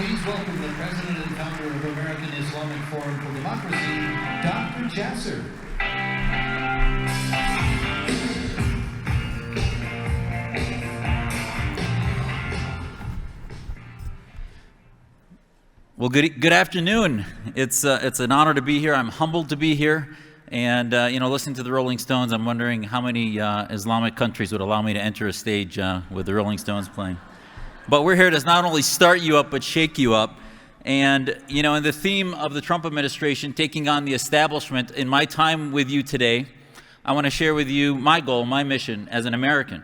Please welcome the President and Founder of American Islamic Forum for Democracy, Dr. Jasser. Well, good afternoon. It's an honor to be here. I'm humbled to be here. And, listening to the Rolling Stones, I'm wondering how many Islamic countries would allow me to enter a stage with the Rolling Stones playing. But we're here to not only start you up, but shake you up. And, in the theme of the Trump administration taking on the establishment, in my time with you today, I want to share with you my goal, my mission as an American,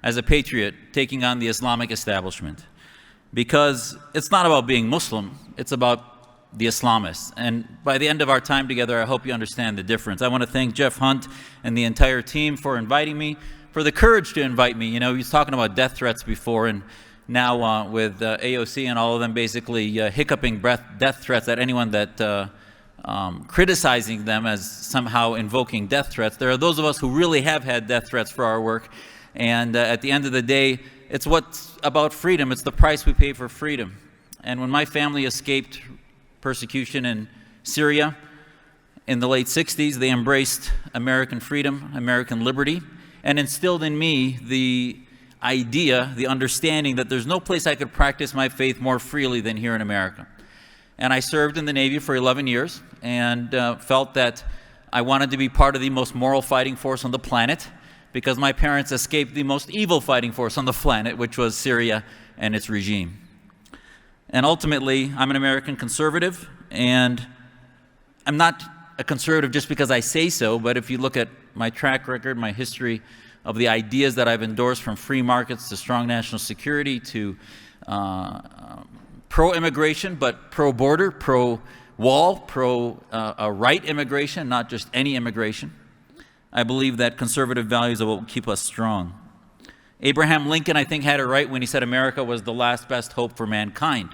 as a patriot, taking on the Islamic establishment. Because it's not about being Muslim, it's about the Islamists. And by the end of our time together, I hope you understand the difference. I want to thank Jeff Hunt and the entire team for inviting me, for the courage to invite me. He was talking about death threats before, and now with AOC and all of them basically hiccuping death threats at anyone that criticizing them as somehow invoking death threats. There are those of us who really have had death threats for our work, and at the end of the day, it's what's about freedom. It's the price we pay for freedom. And when my family escaped persecution in Syria in the late 60s, they embraced American freedom, American liberty, and instilled in me the idea, the understanding that there's no place I could practice my faith more freely than here in America. And I served in the Navy for 11 years and felt that I wanted to be part of the most moral fighting force on the planet, because my parents escaped the most evil fighting force on the planet, which was Syria and its regime. And ultimately, I'm an American conservative, and I'm not a conservative just because I say so, but if you look at my track record, my history of the ideas that I've endorsed, from free markets to strong national security to pro-immigration, but pro-border, pro-wall, pro-right immigration, not just any immigration. I believe that conservative values are what will keep us strong. Abraham Lincoln, I think, had it right when he said America was the last best hope for mankind.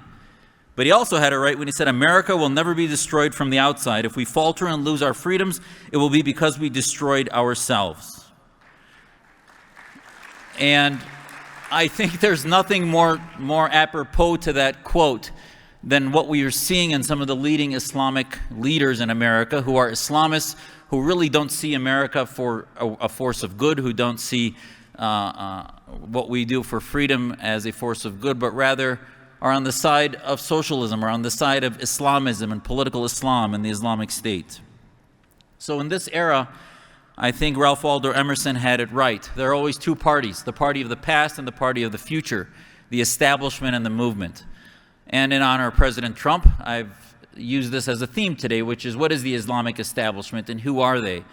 But he also had it right when he said America will never be destroyed from the outside. If we falter and lose our freedoms, it will be because we destroyed ourselves. And I think there's nothing more apropos to that quote than what we are seeing in some of the leading Islamic leaders in America, who are Islamists, who really don't see America for a force of good, who don't see what we do for freedom as a force of good, but rather are on the side of socialism, or on the side of Islamism and political Islam and the Islamic State. So in this era, I think Ralph Waldo Emerson had it right. There are always two parties, the party of the past and the party of the future, the establishment and the movement. And in honor of President Trump, I've used this as a theme today, which is, what is the Islamic establishment and who are they?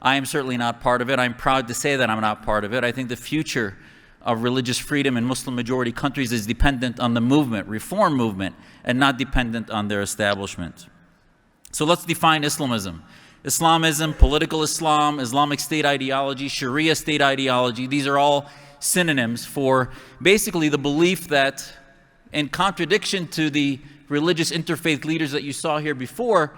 I am certainly not part of it. I'm proud to say that I'm not part of it. I think the future of religious freedom in Muslim-majority countries is dependent on the movement, reform movement, and not dependent on their establishment. So let's define Islamism. Islamism, political Islam, Islamic State ideology, Sharia state ideology, these are all synonyms for basically the belief that, in contradiction to the religious interfaith leaders that you saw here before,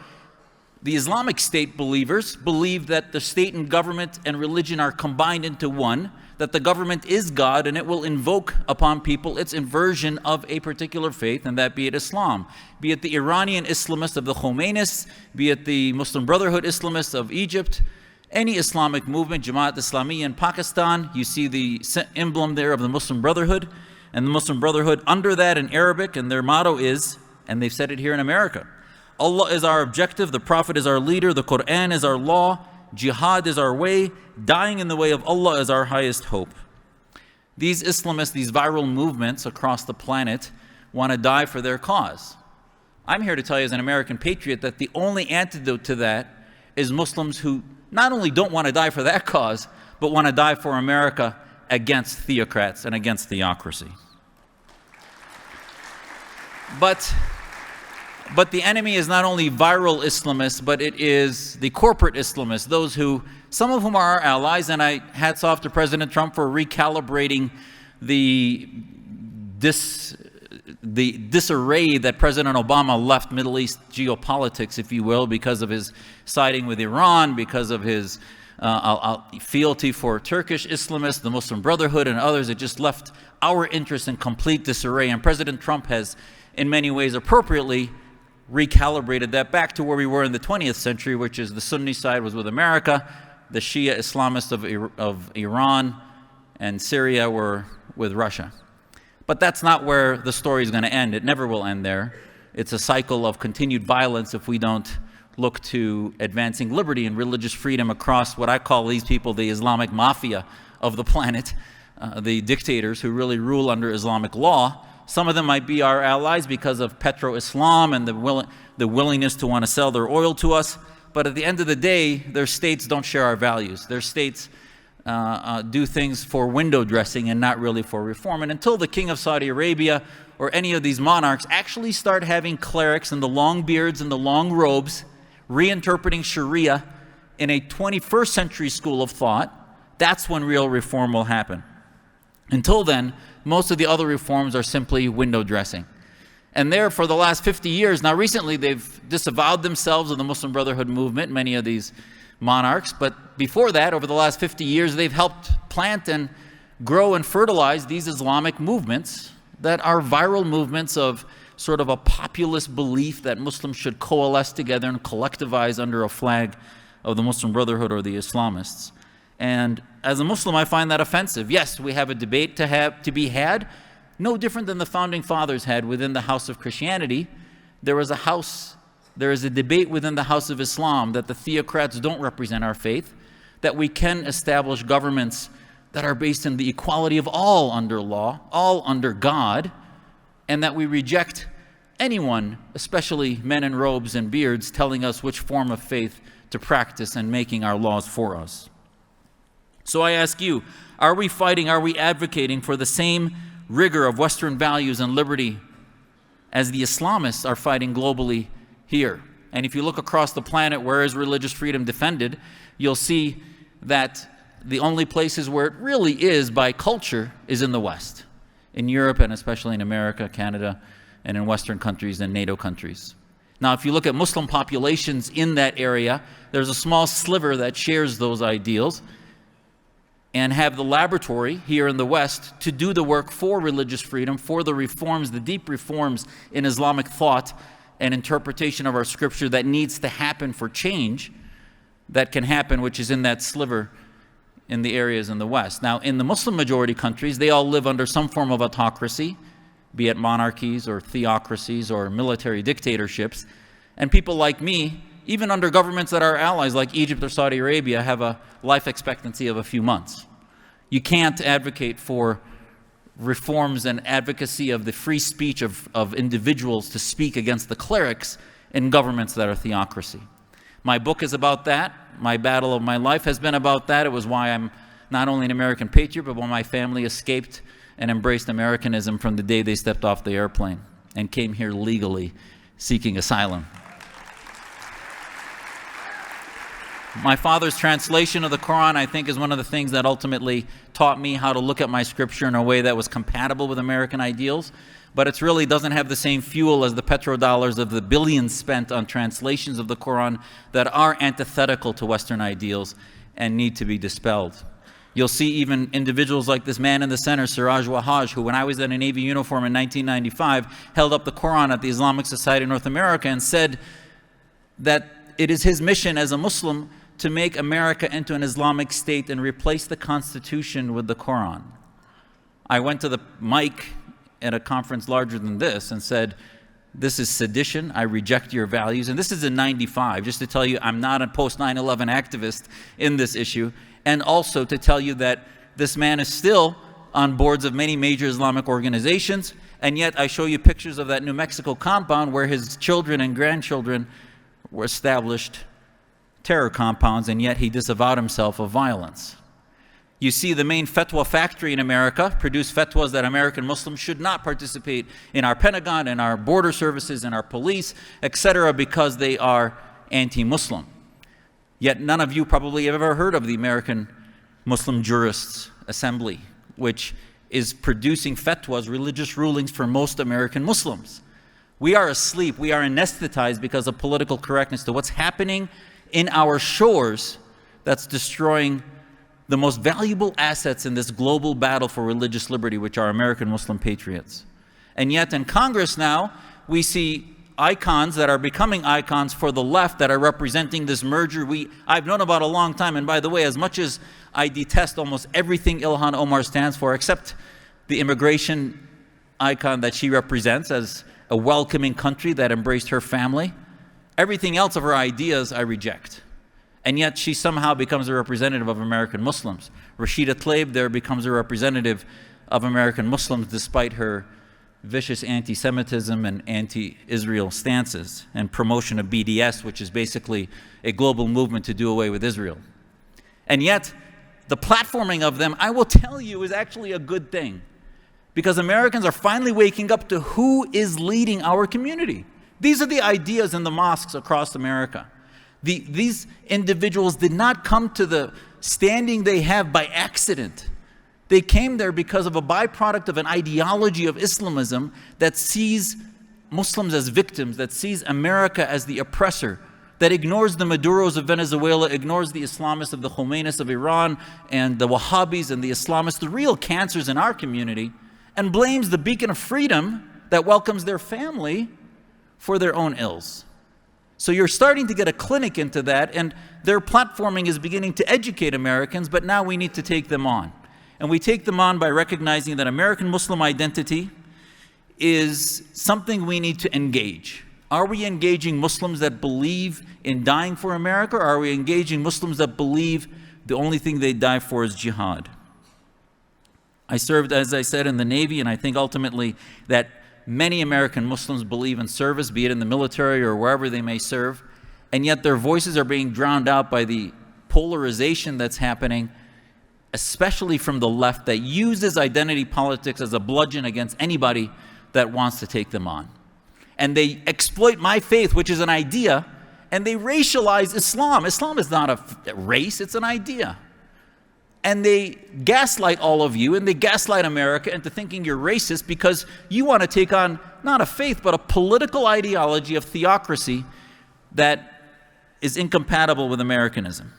the Islamic State believers believe that the state and government and religion are combined into one, that the government is God and it will invoke upon people its inversion of a particular faith, and that be it Islam, be it the Iranian Islamists of the Khomeinis, be it the Muslim Brotherhood Islamists of Egypt, any Islamic movement, Jamaat Islamiyya in Pakistan. You see the emblem there of the Muslim Brotherhood, and the Muslim Brotherhood under that in Arabic, and their motto is, and they've said it here in America, Allah is our objective, the Prophet is our leader, the Quran is our law, jihad is our way, dying in the way of Allah is our highest hope. These Islamists, these viral movements across the planet, want to die for their cause. I'm here to tell you as an American patriot that the only antidote to that is Muslims who not only don't want to die for that cause, but want to die for America against theocrats and against theocracy. But the enemy is not only viral Islamists, but it is the corporate Islamists, those who, some of whom are our allies, and hats off to President Trump for recalibrating the disarray that President Obama left Middle East geopolitics, if you will, because of his siding with Iran, because of his fealty for Turkish Islamists, the Muslim Brotherhood, and others. It just left our interests in complete disarray. And President Trump has, in many ways, appropriately recalibrated that back to where we were in the 20th century, which is the Sunni side was with America, the Shia Islamists of Iran and Syria were with Russia. But that's not where the story is going to end. It never will end there. It's a cycle of continued violence if we don't look to advancing liberty and religious freedom across what I call these people the Islamic mafia of the planet, the dictators who really rule under Islamic law. Some of them might be our allies because of petro-Islam and the willingness to want to sell their oil to us. But at the end of the day, their states don't share our values. Their states do things for window dressing and not really for reform. And until the king of Saudi Arabia or any of these monarchs actually start having clerics in the long beards and the long robes reinterpreting Sharia in a 21st century school of thought, that's when real reform will happen. Until then, most of the other reforms are simply window dressing. And there, for the last 50 years, now recently they've disavowed themselves of the Muslim Brotherhood movement, many of these monarchs, but before that, over the last 50 years, they've helped plant and grow and fertilize these Islamic movements that are viral movements of sort of a populist belief that Muslims should coalesce together and collectivize under a flag of the Muslim Brotherhood or the Islamists. And as a Muslim, I find that offensive. Yes, we have a debate to be had, no different than the founding fathers had within the house of Christianity. There is a debate within the house of Islam that the theocrats don't represent our faith, that we can establish governments that are based in the equality of all under law, all under God, and that we reject anyone, especially men in robes and beards, telling us which form of faith to practice and making our laws for us. So I ask you, are we fighting, are we advocating for the same rigor of Western values and liberty as the Islamists are fighting globally here? And if you look across the planet, where is religious freedom defended, you'll see that the only places where it really is by culture is in the West, in Europe and especially in America, Canada, and in Western countries and NATO countries. Now, if you look at Muslim populations in that area, there's a small sliver that shares those ideals and have the laboratory here in the West to do the work for religious freedom, for the reforms, the deep reforms in Islamic thought and interpretation of our scripture that needs to happen for change that can happen, which is in that sliver in the areas in the West. Now, in the Muslim majority countries, they all live under some form of autocracy, be it monarchies or theocracies or military dictatorships. And people like me, even under governments that are allies like Egypt or Saudi Arabia, have a life expectancy of a few months. You can't advocate for reforms and advocacy of the free speech of individuals to speak against the clerics in governments that are theocracy. My book is about that. My battle of my life has been about that. It was why I'm not only an American patriot, but why my family escaped and embraced Americanism from the day they stepped off the airplane and came here legally seeking asylum. My father's translation of the Quran, I think, is one of the things that ultimately taught me how to look at my scripture in a way that was compatible with American ideals. But it really doesn't have the same fuel as the petrodollars of the billions spent on translations of the Quran that are antithetical to Western ideals and need to be dispelled. You'll see even individuals like this man in the center, Siraj Wahhaj, who when I was in a Navy uniform in 1995, held up the Quran at the Islamic Society of North America and said that it is his mission as a Muslim to make America into an Islamic state and replace the Constitution with the Quran. I went to the mic at a conference larger than this and said, this is sedition, I reject your values. And this is in 95, just to tell you I'm not a post 9/11 activist in this issue. And also to tell you that this man is still on boards of many major Islamic organizations, and yet I show you pictures of that New Mexico compound where his children and grandchildren were established terror compounds, and yet he disavowed himself of violence. You see the main fatwa factory in America produce fatwas that American Muslims should not participate in our Pentagon, in our border services, in our police, etc., because they are anti-Muslim. Yet none of you probably have ever heard of the American Muslim Jurists Assembly, which is producing fatwas, religious rulings for most American Muslims. We are asleep, we are anesthetized because of political correctness to what's happening in our shores that's destroying the most valuable assets in this global battle for religious liberty, which are American Muslim patriots. And yet in Congress now, we see icons that are becoming icons for the left that are representing this merger I've known about a long time. And by the way, as much as I detest almost everything Ilhan Omar stands for, except the immigration icon that she represents as a welcoming country that embraced her family, everything else of her ideas I reject. And yet she somehow becomes a representative of American Muslims. Rashida Tlaib there becomes a representative of American Muslims despite her vicious anti-Semitism and anti-Israel stances and promotion of BDS, which is basically a global movement to do away with Israel. And yet, the platforming of them, I will tell you, is actually a good thing, because Americans are finally waking up to who is leading our community. These are the ideas in the mosques across America. These individuals did not come to the standing they have by accident. They came there because of a byproduct of an ideology of Islamism that sees Muslims as victims, that sees America as the oppressor, that ignores the Maduros of Venezuela, ignores the Islamists of the Khomeinis of Iran, and the Wahhabis and the Islamists, the real cancers in our community, and blames the beacon of freedom that welcomes their family for their own ills. So you're starting to get a clinic into that, and their platforming is beginning to educate Americans, but now we need to take them on. And we take them on by recognizing that American Muslim identity is something we need to engage. Are we engaging Muslims that believe in dying for America, or are we engaging Muslims that believe the only thing they die for is jihad? I served, as I said, in the Navy, and I think ultimately that many American Muslims believe in service, be it in the military or wherever they may serve, and yet their voices are being drowned out by the polarization that's happening, especially from the left, that uses identity politics as a bludgeon against anybody that wants to take them on. And they exploit my faith, which is an idea, and they racialize Islam. Islam is not a race, it's an idea. And they gaslight all of you, and they gaslight America into thinking you're racist because you want to take on not a faith, but a political ideology of theocracy that is incompatible with Americanism.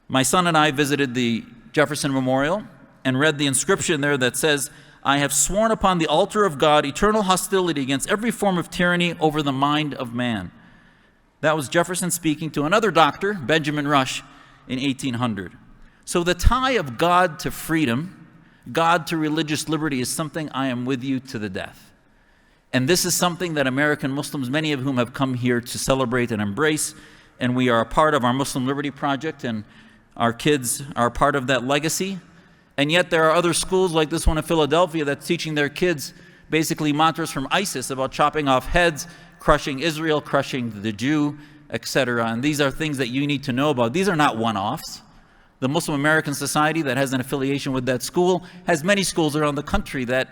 My son and I visited the Jefferson Memorial and read the inscription there that says, "I have sworn upon the altar of God eternal hostility against every form of tyranny over the mind of man." That was Jefferson speaking to another doctor, Benjamin Rush, in 1800. So the tie of God to freedom, God to religious liberty, is something I am with you to the death. And this is something that American Muslims, many of whom have come here to celebrate and embrace, and we are a part of our Muslim Liberty Project, and our kids are part of that legacy. And yet there are other schools like this one in Philadelphia that's teaching their kids basically mantras from ISIS about chopping off heads, crushing Israel, crushing the Jew, etc. And these are things that you need to know about. These are not one-offs. The Muslim American Society that has an affiliation with that school has many schools around the country that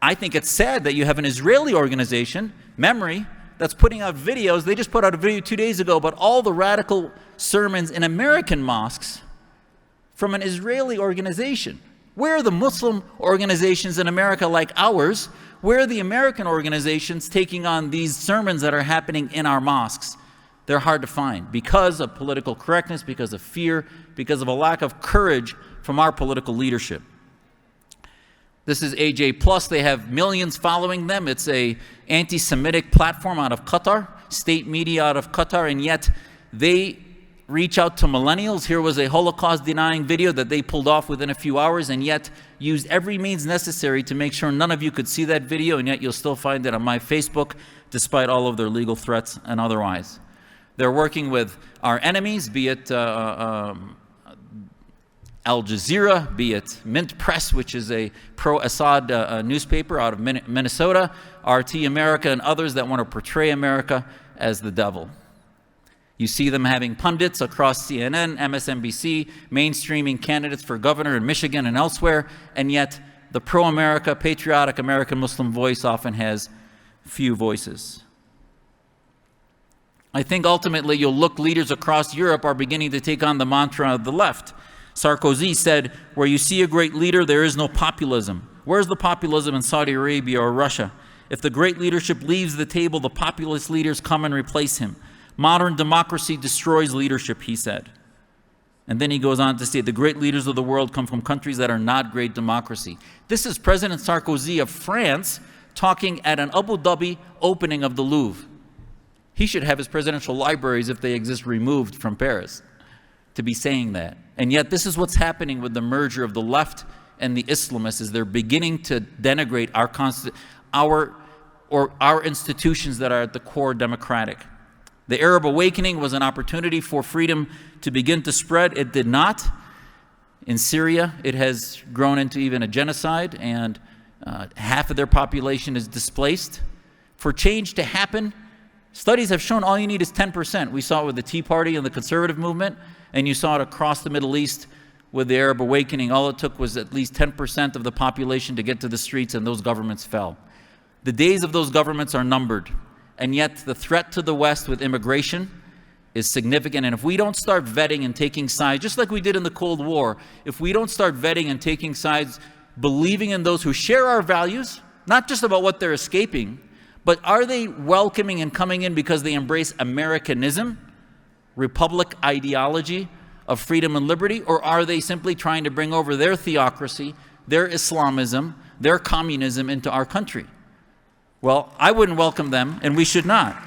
I think it's sad that you have an Israeli organization, Memory, that's putting out videos. They just put out a video 2 days ago about all the radical sermons in American mosques from an Israeli organization. Where are the Muslim organizations in America like ours? Where are the American organizations taking on these sermons that are happening in our mosques? They're hard to find because of political correctness, because of fear, because of a lack of courage from our political leadership. This is AJ Plus. They have millions following them. It's an anti-Semitic platform out of Qatar, state media out of Qatar, and yet they reach out to millennials. Here was a Holocaust-denying video that they pulled off within a few hours, and yet used every means necessary to make sure none of you could see that video, and yet you'll still find it on my Facebook, despite all of their legal threats and otherwise. They're working with our enemies, be it Al Jazeera, be it Mint Press, which is a pro-Assad newspaper out of Minnesota, RT America, and others that want to portray America as the devil. You see them having pundits across CNN, MSNBC, mainstreaming candidates for governor in Michigan and elsewhere, and yet the pro-America, patriotic American Muslim voice often has few voices. I think ultimately you'll look, leaders across Europe are beginning to take on the mantra of the left. Sarkozy said, "Where you see a great leader, there is no populism." Where's the populism in Saudi Arabia or Russia? If the great leadership leaves the table, the populist leaders come and replace him. Modern democracy destroys leadership, he said. And then he goes on to state, the great leaders of the world come from countries that are not great democracy. This is President Sarkozy of France talking at an Abu Dhabi opening of the Louvre. He should have his presidential libraries, if they exist, removed from Paris to be saying that. And yet this is what's happening with the merger of the left and the Islamists, is they're beginning to denigrate our institutions that are at the core democratic. The Arab awakening was an opportunity for freedom to begin to spread. It did not. In Syria, it has grown into even a genocide, and half of their population is displaced. For change to happen, studies have shown all you need is 10%. We saw it with the Tea Party and the conservative movement, and you saw it across the Middle East with the Arab awakening. All it took was at least 10% of the population to get to the streets, and those governments fell. The days of those governments are numbered. And yet the threat to the West with immigration is significant. And if we don't start vetting and taking sides, just like we did in the Cold War, if we don't start vetting and taking sides, believing in those who share our values, not just about what they're escaping, but are they welcoming and coming in because they embrace Americanism, republic ideology of freedom and liberty, or are they simply trying to bring over their theocracy, their Islamism, their communism into our country? Well, I wouldn't welcome them, and we should not.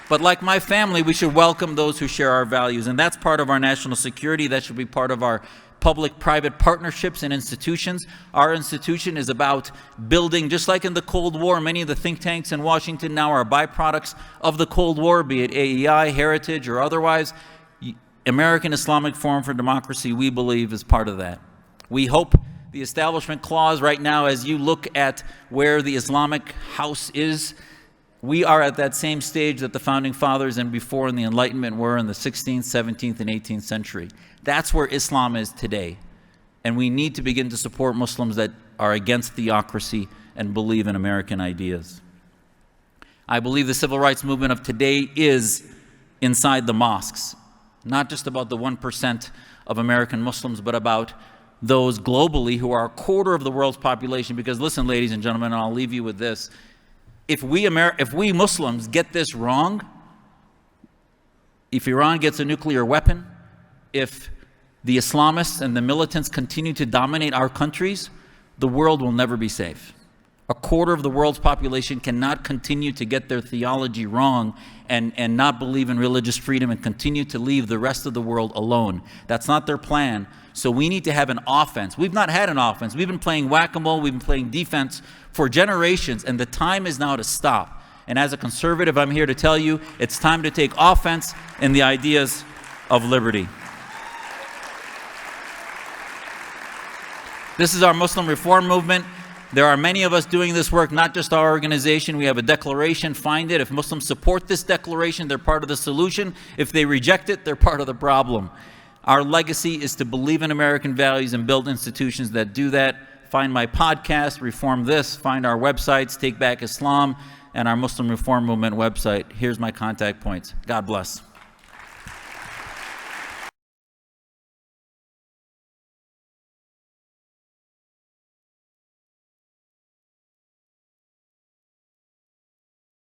But like my family, we should welcome those who share our values, and that's part of our national security. That should be part of our public-private partnerships and institutions. Our institution is about building, just like in the Cold War, many of the think tanks in Washington now are byproducts of the Cold War, be it AEI, Heritage, or otherwise. American Islamic Forum for Democracy, we believe, is part of that. We hope the Establishment Clause right now, as you look at where the Islamic house is, we are at that same stage that the Founding Fathers and before in the Enlightenment were in the 16th, 17th, and 18th century. That's where Islam is today. And we need to begin to support Muslims that are against theocracy and believe in American ideas. I believe the civil rights movement of today is inside the mosques, not just about the 1% of American Muslims, but about those globally who are a quarter of the world's population. Because listen, ladies and gentlemen, and I'll leave you with this. If we Muslims get this wrong, if Iran gets a nuclear weapon, if the Islamists and the militants continue to dominate our countries, the world will never be safe. A quarter of the world's population cannot continue to get their theology wrong and not believe in religious freedom and continue to leave the rest of the world alone. That's not their plan. So we need to have an offense. We've not had an offense. We've been playing whack-a-mole. We've been playing defense for generations, and the time is now to stop. And as a conservative, I'm here to tell you, it's time to take offense in the ideas of liberty. This is our Muslim reform movement. There are many of us doing this work, not just our organization. We have a declaration, find it. If Muslims support this declaration, they're part of the solution. If they reject it, they're part of the problem. Our legacy is to believe in American values and build institutions that do that. Find my podcast, Reform This. Find our websites, Take Back Islam, and our Muslim Reform Movement website. Here's my contact points. God bless.